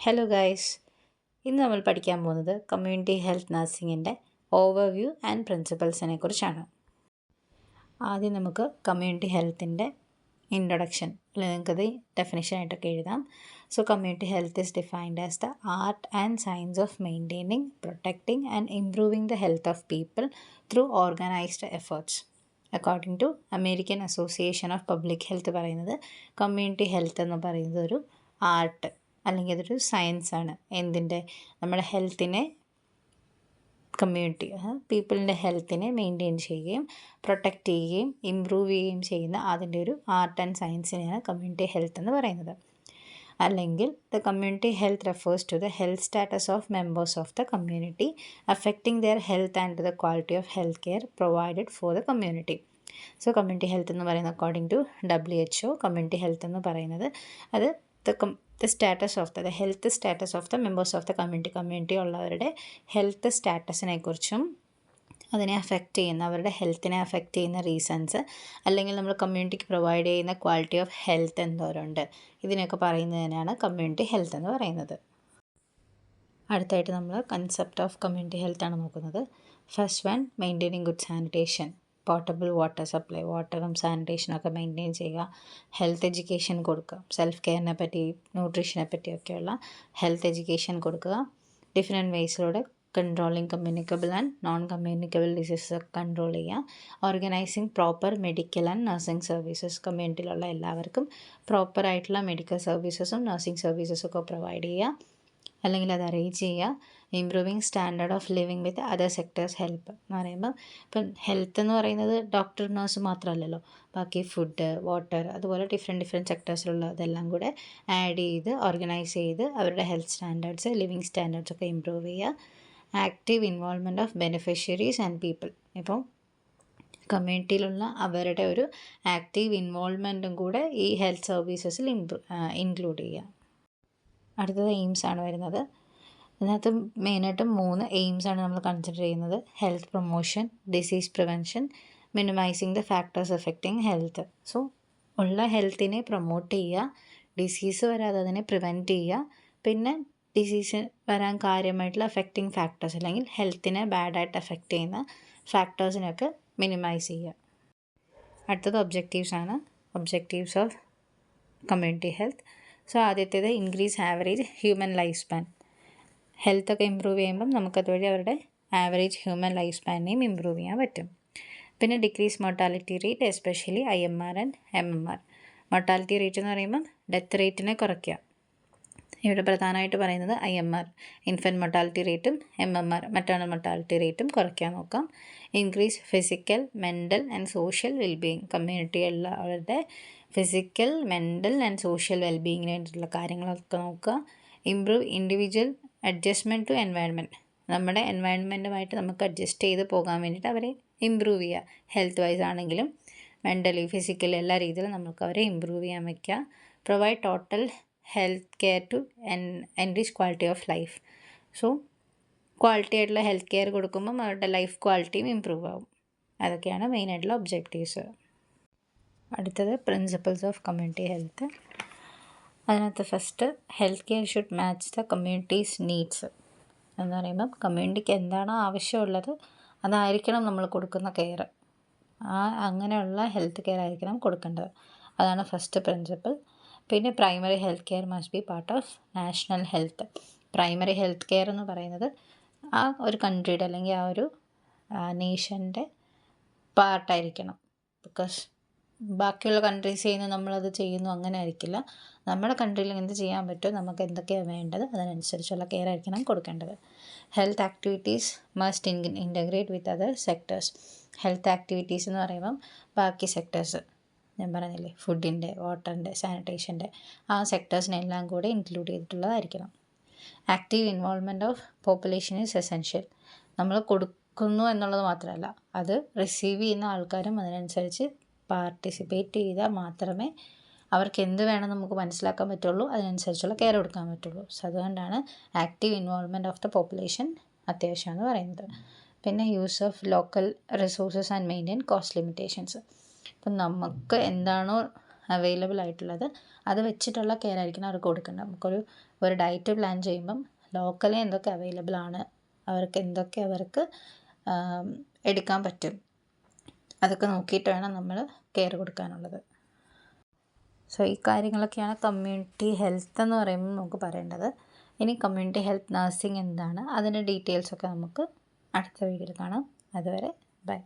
Hello guys, ഇന്ന് നമ്മൾ പഠിക്കാൻ പോകുന്നത് കമ്മ്യൂണിറ്റി ഹെൽത്ത് നഴ്സിംഗിൻ്റെ ഓവർവ്യൂ ആൻഡ് പ്രിൻസിപ്പൾസിനെ കുറിച്ചാണ്. ആദ്യം നമുക്ക് കമ്മ്യൂണിറ്റി ഹെൽത്തിൻ്റെ ഇൻട്രൊഡക്ഷൻ അല്ലെങ്കിൽ നിങ്ങൾക്കത് ഡെഫിനിഷനായിട്ടൊക്കെ എഴുതാം. So community health is defined as the art and science of maintaining, protecting and improving the health of people through organised efforts. According to American Association of Public Health പറയുന്നത് community health എന്ന് പറയുന്നത് ഒരു art അല്ലെങ്കിൽ അതൊരു സയൻസാണ്. നമ്മുടെ ഹെൽത്തിനെ community പീപ്പിളിൻ്റെ ഹെൽത്തിനെ മെയിൻറ്റെയിൻ ചെയ്യുകയും പ്രൊട്ടക്റ്റ് ചെയ്യുകയും ഇമ്പ്രൂവ് ചെയ്യുകയും ചെയ്യുന്ന അതിൻ്റെ ഒരു ആർട്ട് ആൻഡ് സയൻസിനെയാണ് കമ്മ്യൂണിറ്റി ഹെൽത്ത് എന്ന് പറയുന്നത്. അല്ലെങ്കിൽ the community health refers to the health status of members of the community affecting their health and the quality of health care provided for the community. So community health എന്ന് പറയുന്നത് according to WHO community health എന്ന് പറയുന്നത് അത് the health status of the members of the community ഉള്ളവരുടെ health സ്റ്റാറ്റസിനെ കുറിച്ചും അതിനെ affect ചെയ്യുന്ന അവരുടെ ഹെൽത്തിനെ അഫക്റ്റ് ചെയ്യുന്ന റീസൺസ് അല്ലെങ്കിൽ നമ്മൾ കമ്മ്യൂണിറ്റിക്ക് പ്രൊവൈഡ് ചെയ്യുന്ന ക്വാളിറ്റി ഓഫ് ഹെൽത്ത് എന്തോരമുണ്ട് ഇതിനൊക്കെ പറയുന്നതിനാണ് കമ്മ്യൂണിറ്റി ഹെൽത്ത് എന്ന് പറയുന്നത്. അടുത്തായിട്ട് നമ്മൾ കൺസെപ്റ്റ് ഓഫ് കമ്മ്യൂണിറ്റി ഹെൽത്താണ് നോക്കുന്നത്. First one, maintaining good sanitation, portable water supply, വാട്ടറും സാനിറ്റേഷനൊക്കെ മെയിൻറ്റെയിൻ ചെയ്യുക, ഹെൽത്ത് എഡ്യൂക്കേഷൻ കൊടുക്കുക, സെൽഫ് കെയറിനെ പറ്റി ന്യൂട്രീഷനെ പറ്റിയൊക്കെയുള്ള ഹെൽത്ത് എഡ്യൂക്കേഷൻ കൊടുക്കുക, ഡിഫറെൻറ്റ് വേസിലൂടെ controlling communicable and non communicable diseases control ചെയ്യുക, organising proper medical and nursing services, കമ്മ്യൂണിറ്റിയിലുള്ള എല്ലാവർക്കും പ്രോപ്പറായിട്ടുള്ള മെഡിക്കൽ സർവീസസും നഴ്സിംഗ് സർവീസസും ഒക്കെ പ്രൊവൈഡ് ചെയ്യുക അല്ലെങ്കിൽ അത് അറേഞ്ച് ചെയ്യുക, improving standard of living with other sectors help എന്ന് പറയുമ്പോൾ ഇപ്പം ഹെൽത്ത് എന്ന് പറയുന്നത് ഡോക്ടർ നഴ്സ് മാത്രമല്ലല്ലോ, ബാക്കി ഫുഡ്, വാട്ടർ, അതുപോലെ ഡിഫറെൻറ്റ് സെക്ടേഴ്സിലുള്ള ഇതെല്ലാം കൂടെ ആഡ് ചെയ്ത് ഓർഗനൈസ് ചെയ്ത് അവരുടെ ഹെൽത്ത് സ്റ്റാൻഡേർഡ്സ്, ലിവിങ് സ്റ്റാൻഡേർഡ്സ് ഒക്കെ ഇമ്പ്രൂവ് ചെയ്യുക, active involvement of beneficiaries and people, ഇപ്പം കമ്മ്യൂണിറ്റിയിലുള്ള അവരുടെ ഒരു ആക്റ്റീവ് ഇൻവോൾവ്മെൻറ്റും കൂടെ ഈ ഹെൽത്ത് സർവീസസിൽ ഇൻക്ലൂഡ് ചെയ്യുക. അടുത്തത് എയിംസ് ആണ് വരുന്നത്. ഇതിനകത്ത് മെയിനായിട്ടും 3 എയിംസാണ് നമ്മൾ കൺസിഡർ ചെയ്യുന്നത്. Health promotion, disease prevention, minimising the factors affecting health. So ഉള്ള ഹെൽത്തിനെ പ്രൊമോട്ട് ചെയ്യുക, ഡിസീസ് വരാതെ അതിനെ പ്രിവെൻറ്റ് ചെയ്യുക, പിന്നെ ഡിസീസ് വരാൻ കാര്യമായിട്ടുള്ള എഫക്റ്റിംഗ് ഫാക്ടേഴ്സ് അല്ലെങ്കിൽ ഹെൽത്തിനെ ബാഡായിട്ട് എഫക്റ്റ് ചെയ്യുന്ന ഫാക്ടേഴ്സിനൊക്കെ മിനിമൈസ് ചെയ്യുക. അടുത്തത് ഒബ്ജക്റ്റീവ്സ് ആണ്. Objectives of community health. So ആദ്യത്തേത് increase average human life span. ഹെൽത്തൊക്കെ ഇമ്പ്രൂവ് ചെയ്യുമ്പം നമുക്കതുവഴി അവരുടെ ആവറേജ് ഹ്യൂമൻ ലൈഫ് സ്പാനിനെയും ഇമ്പ്രൂവ് ചെയ്യാൻ പറ്റും. പിന്നെ decrease mortality rate, especially IMR and MMR. Mortality rate എന്ന് പറയുമ്പം ഡെത്ത് റേറ്റിനെ കുറയ്ക്കുക. ഇവിടെ പ്രധാനമായിട്ട് പറയുന്നത് IMR ഇൻഫൻറ്റ് മോർട്ടാലിറ്റി റേറ്റും MMR മറ്റേണൽ മോർട്ടാലിറ്റി റേറ്റും കുറയ്ക്കാൻ നോക്കാം. Increase physical, mental and social wellbeing. കമ്മ്യൂണിറ്റിയിലുള്ളവരുടെ ഫിസിക്കൽ, മെൻ്റൽ ആൻഡ് സോഷ്യൽ വെൽബീയിങ്ങിന് വേണ്ടിയിട്ടുള്ള കാര്യങ്ങളൊക്കെ നോക്കുക. Improve individual adjustment to environment. നമ്മുടെ എൻവയൺമെൻറ്റുമായിട്ട് നമുക്ക് അഡ്ജസ്റ്റ് ചെയ്ത് പോകാൻ വേണ്ടിയിട്ട് അവരെ ഇമ്പ്രൂവ് ചെയ്യുക. ഹെൽത്ത് വൈസ് ആണെങ്കിലും മെൻ്റലി, ഫിസിക്കലി എല്ലാ രീതിയിലും നമുക്ക് അവരെ ഇമ്പ്രൂവ് ചെയ്യാൻ വയ്ക്കുക. Provide total health care to enrich quality of life. So quality ആയിട്ടുള്ള ഹെൽത്ത് കെയർ കൊടുക്കുമ്പം അവരുടെ ലൈഫ് ക്വാളിറ്റിയും ഇമ്പ്രൂവ് ആവും. അതൊക്കെയാണ് മെയിനായിട്ടുള്ള ഒബ്ജക്റ്റീവ്സ്. അടുത്തത് പ്രിൻസിപ്പിൾസ് ഓഫ് കമ്മ്യൂണിറ്റി ഹെൽത്ത്. അതിനകത്ത് first, health care should match the communities needs എന്ന് പറയുമ്പം കമ്മ്യൂണിറ്റിക്ക് എന്താണോ ആവശ്യമുള്ളത് അതായിരിക്കണം നമ്മൾ കൊടുക്കുന്ന കെയർ. അങ്ങനെയുള്ള ഹെൽത്ത് കെയർ ആയിരിക്കണം കൊടുക്കേണ്ടത്. അതാണ് ഫസ്റ്റ് പ്രിൻസിപ്പിൾ. പിന്നെ primary health care must be part of national health. Primary health care എന്ന് പറയുന്നത് ആ ഒരു കൺട്രിയുടെ അല്ലെങ്കിൽ ആ ഒരു നേഷൻ്റെ പാർട്ടായിരിക്കണം. ബിക്കോസ് ബാക്കിയുള്ള കൺട്രീസ് ചെയ്യുന്ന നമ്മളത് ചെയ്യുന്നു അങ്ങനെ ആയിരിക്കില്ല. നമ്മുടെ കൺട്രിയിൽ എന്ത് ചെയ്യാൻ പറ്റുമോ, നമുക്ക് എന്തൊക്കെയാണ് വേണ്ടത് അതിനനുസരിച്ചുള്ള കെയർ ആയിരിക്കണം കൊടുക്കേണ്ടത്. Health activities must integrate with other sectors. Health activities എന്ന് പറയുമ്പം ബാക്കി സെക്ടേഴ്സ് ഞാൻ പറഞ്ഞില്ലേ, ഫുഡിൻ്റെ, വാട്ടറിൻ്റെ, സാനിറ്റേഷൻ്റെ ആ സെക്ടേഴ്സിനെല്ലാം കൂടെ ഇൻക്ലൂഡ് ചെയ്തിട്ടുള്ളതായിരിക്കണം. Active involvement of population is essential. നമ്മൾ കൊടുക്കുന്നു എന്നുള്ളത് മാത്രമല്ല, അത് റിസീവ് ചെയ്യുന്ന ആൾക്കാരും അതിനനുസരിച്ച് പാർട്ടിസിപ്പേറ്റ് ചെയ്താൽ മാത്രമേ അവർക്ക് എന്ത് വേണം നമുക്ക് മനസ്സിലാക്കാൻ പറ്റുള്ളൂ, അതിനനുസരിച്ചുള്ള കെയർ കൊടുക്കാൻ പറ്റുള്ളൂ. സോ അതുകൊണ്ടാണ് active involvement of the population അത്യാവശ്യമാണെന്ന് പറയുന്നത്. പിന്നെ use of local resources and maintain cost limitations. ഇപ്പം നമുക്ക് എന്താണോ അവൈലബിൾ ആയിട്ടുള്ളത്. അത് വെച്ചിട്ടുള്ള കെയർ ആയിരിക്കണം അവർക്ക് കൊടുക്കേണ്ടത്. നമുക്കൊരു ഡയറ്റ് പ്ലാൻ ചെയ്യുമ്പം ലോക്കലി എന്തൊക്കെ അവൈലബിൾ ആണ്, അവർക്ക് എടുക്കാൻ പറ്റും, അതൊക്കെ നോക്കിയിട്ട് വേണം നമ്മൾ കെയർ കൊടുക്കാനുള്ളത്. സോ ഈ കാര്യങ്ങളൊക്കെയാണ് കമ്മ്യൂണിറ്റി ഹെൽത്ത് എന്ന് പറയുമ്പോൾ നമുക്ക് പറയേണ്ടത്. ഇനി കമ്മ്യൂണിറ്റി ഹെൽത്ത് നഴ്സിംഗ് എന്താണ്, അതിൻ്റെ ഡീറ്റെയിൽസൊക്കെ നമുക്ക് അടുത്ത വീഡിയോയിൽ കാണാം. അതുവരെ ബൈ.